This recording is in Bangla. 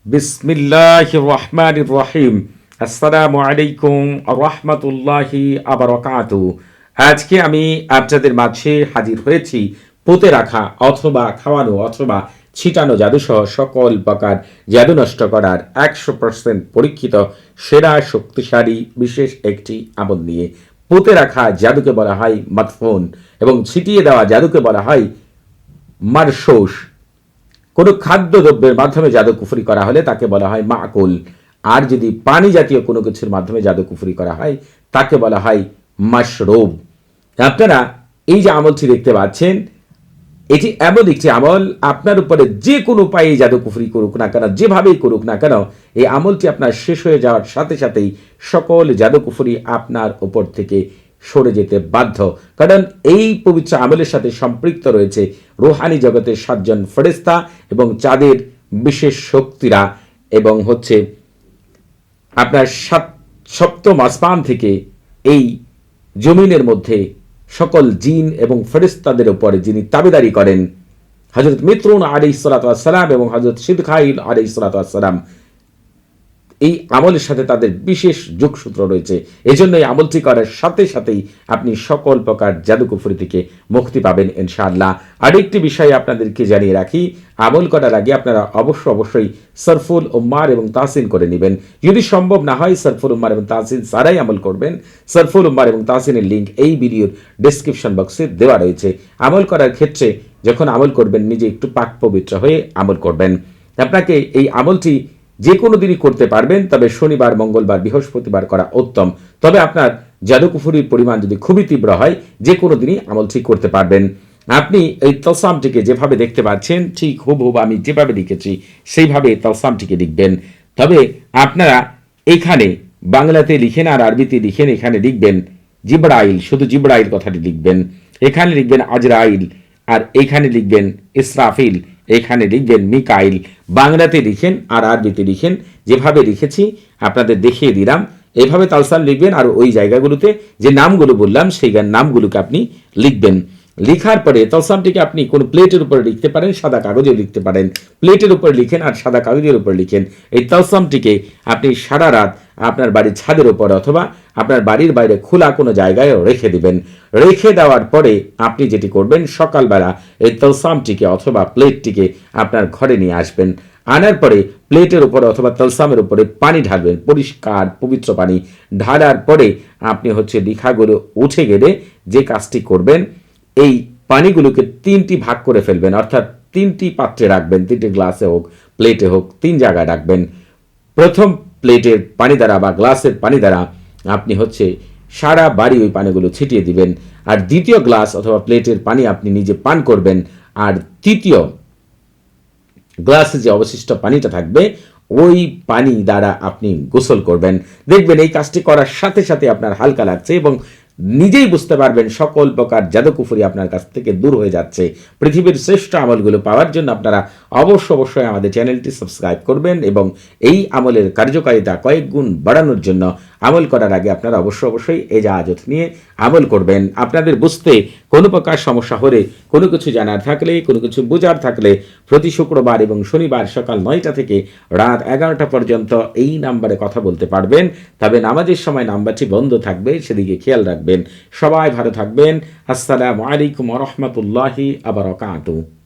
বিসমিল্লাহির রহমানির রহিম। আসসালামু আলাইকুম রহমতুল্লাহি আবরাকাতু। আজকে আমি আপনাদের মাঝে হাজির হয়েছি পুঁতে রাখা অথবা খাওয়ানো অথবা ছিটানো জাদুসহ সকল প্রকার জাদু নষ্ট করার 100% পরীক্ষিত সেরা শক্তিশালী বিশেষ একটি আমল নিয়ে। পুঁতে রাখা জাদুকে বলা হয় মাদফুন এবং ছিটিয়ে দেওয়া জাদুকে বলা হয় মারশৌস। কোনো খাদ্যদ্রব্যের মাধ্যমে জাদু কুফরি করা হলে তাকে বলা হয় মাকুল। আর যদি পানি জাতীয় কোনো কিছুর মাধ্যমে জাদু কুফরি করা হয় তাকে বলা হয় মাশরুব। আপনারা এই যে আমলটি দেখতে পাচ্ছেন, এটি এমন একটি আমল, আপনার উপরে যে কোনো উপায়ে জাদু কুফরি করুক না কেন, যেভাবেই করুক না কেন, এই আমলটি আপনার শেষ হয়ে যাওয়ার সাথে সাথেই সকল জাদু কুফরি আপনার উপর থেকে সরে যেতে বাধ্য। কারণ এই পবিত্র আমলের সাথে সম্পৃক্ত রয়েছে রুহানি জগতের 7জন ফেরেশতা এবং চাঁদের বিশেষ শক্তিরা, এবং হচ্ছে আপনার সপ্তম আসমান থেকে এই জমিনের মধ্যে সকল জিন এবং ফেরেশতাদের উপরে যিনি তাবেদারি করেন, হযরত মিত্রুন আলাইহিস সালাতু ওয়াস সালাম এবং হযরত সিদখাইল আলাইহিস সালাতু ওয়াস সালাম, এই আমলের সাথে তাদের বিশেষ যোগসূত্র রয়েছে। এজন্য এই আমলটি করার সাথে সাথেই আপনি সকল প্রকার জাদুকুফরি থেকে মুক্তি পাবেন ইনশাআল্লাহ। আরেকটি বিষয় আপনাদেরকে জানিয়ে রাখি, আমল করার আগে আপনারা অবশ্যই সরফুল উম্মার এবং তাহসিন করে নেবেন। যদি সম্ভব না হয় সরফুল উম্মার এবং তাহসিন সারাই আমল করবেন। সরফুল উম্মার এবং তাহসিনের লিঙ্ক এই ভিডিওর ডেসক্রিপশন বক্সে দেওয়া রয়েছে। আমল করার ক্ষেত্রে যখন আমল করবেন নিজে একটু পাক পবিত্র হয়ে আমল করবেন। আপনাকে এই আমলটি যে কোনো দিনই করতে পারবেন, তবে শনিবার, মঙ্গলবার, বৃহস্পতিবার করা উত্তম। তবে আপনার জাদুকুফুরির পরিমাণ যদি খুবই তীব্র হয় যে কোনো দিনই আমলটি করতে পারবেন। আপনি এই তলসামটিকে যেভাবে দেখতে পাচ্ছেন ঠিক হুবহুব আমি যেভাবে লিখেছি সেইভাবে তলসামটিকে লিখবেন। তবে আপনারা এখানে বাংলাতে লিখেন আর আরবিতে লিখেন। এখানে লিখবেন জিব্রাইল, শুধু জিব্রাইল কথাটি লিখবেন। এখানে লিখবেন আজরাইল, আর এখানে লিখবেন ইসরাফিল, এখানে লিখবেন মিকাইল। বাংলাতে লিখেন আর আরবিতে লিখেন। যেভাবে লিখেছি আপনাদের দেখিয়ে দিলাম, এভাবে তালসাম লিখবেন। আর ওই জায়গাগুলোতে যে নামগুলো বললাম সেই নামগুলোকে আপনি লিখবেন। লিখার পরে তলসামটিকে আপনি কোনো প্লেটের উপরে লিখতে পারেন, সাদা কাগজেও লিখতে পারেন। প্লেটের উপর লিখেন আর সাদা কাগজের উপর লিখেন। এই তলসামটিকে আপনি সারা রাত আপনার বাড়ির ছাদের উপর অথবা আপনার বাড়ির বাইরে খোলা কোনো জায়গায় রেখে দিবেন। রেখে দেওয়ার পরে আপনি যেটি করবেন, সকালবেলা এই তলসামটিকে অথবা প্লেটটিকে আপনার ঘরে নিয়ে আসবেন। আনার পরে প্লেটের উপরে অথবা তলসামের উপরে পানি ঢালবেন, পরিষ্কার পবিত্র পানি। ঢালার পরে আপনি লিখাগুলো উঠে গেলে যে কাজটি করবেন, এই পানিগুলোকে 3টি ভাগ করে ফেলবেন, অর্থাৎ 3টি পাত্রে রাখবেন। 3টি গ্লাসে হোক, প্লেটে হোক, 3 জায়গায় রাখবেন। প্রথম প্লেটের পানি দ্বারা বা গ্লাসের পানি দ্বারা আপনি সারা বাড়ি ওই পানিগুলো ছিটিয়ে দিবেন। আর দ্বিতীয় গ্লাস অথবা প্লেটের পানি আপনি নিজে পান করবেন। আর তৃতীয় গ্লাসে যে অবশিষ্ট পানিটা থাকবে ওই পানি দ্বারা আপনি গোসল করবেন। দেখবেন এই কাজটি করার সাথে সাথে আপনার হালকা লাগছে এবং নিজেই বুঝতে পারবেন সকল প্রকার জাদুকুফরি আপনার কাছ থেকে দূর হয়ে যাচ্ছে। পৃথিবীর শ্রেষ্ঠ আমলগুলো পাওয়ার জন্য আপনারা অবশ্যই আমাদের চ্যানেলটি সাবস্ক্রাইব করবেন এবং এই আমলের কার্যকারিতা কয়েক গুণ বাড়ানোর জন্য আমল করার আগে আপনারা অবশ্যই এজাজত নিয়ে আমল করবেন। আপনাদের বুঝতে কোনো প্রকার সমস্যা হলে, কোনো কিছু জানার থাকলে, কোনো কিছু বোঝার থাকলে প্রতি শুক্রবার এবং শনিবার সকাল 9টা থেকে রাত 11টা পর্যন্ত এই নাম্বারে কথা বলতে পারবেন। তবে নামাজের সময় নাম্বারটি বন্ধ থাকবে, সেদিকে খেয়াল রাখবেন। সবাই ভালো থাকবেন। আসসালামু আলাইকুম ওয়া রাহমাতুল্লাহি ওয়া বারাকাতুহু।